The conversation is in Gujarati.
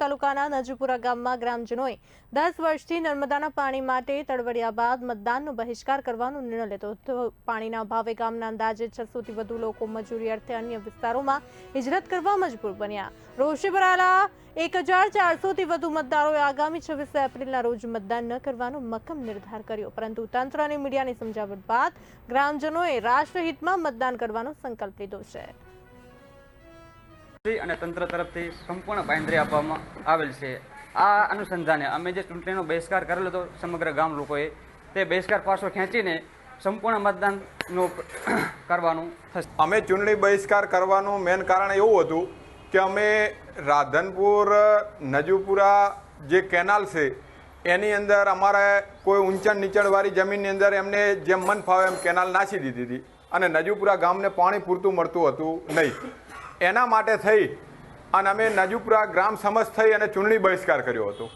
તાલુકાના નજુપુરા ગામમાં ગ્રામજનોએ 10 વર્ષથી નર્મદાના પાણી માટે તડવડ્યા બાદ મતદાનનો બહિષ્કાર કરવાનો નિર્ણય લીધો હતો। પાણીના અભાવે ગામના અંદાજે 600 થી વધુ લોકો મજૂરી અર્થે અન્ય વિસ્તારોમાં હિજરત કરવા મજબૂર બન્યા। રોષે ભરાયેલા 1400 થી વધુ મતદારોએ આગામી 26 એપ્રિલના રોજ મતદાન ન કરવાનો મક્કમ નિર્ધાર કર્યો, પરંતુ તંત્ર અને મીડિયાની સમજાવટ બાદ ગ્રામજનોએ રાષ્ટ્રહિતમાં મતદાન કરવાનો સંકલ્પ લીધો છે। અને તંત્ર તરફથી સંપૂર્ણ બાંયધરી આપવામાં આવેલ છે। આ અનુસંધાને અમે જે ચૂંટણીનો બહિષ્કાર કરેલો હતો સમગ્ર ગામ લોકોએ, તે બહિષ્કાર પાછો ખેંચીને સંપૂર્ણ મતદાનનું કરવાનું થશે। અમે ચૂંટણી બહિષ્કાર કરવાનું મેન કારણ એવું હતું કે અમે રાધનપુર નજુપુરા જે કેનાલ છે એની અંદર અમારે કોઈ ઊંચા નીચાણવાળી જમીનની અંદર એમને જેમ મન ફાવે એમ કેનાલ નાખી દીધી હતી અને નજુપુરા ગામને પાણી પૂરતું મળતું હતું નહીં। એના માટે થઈ અને અમે નજુપુરા ગ્રામ સમજ થઈ અને ચૂંટણી બહિષ્કાર કર્યો હતો।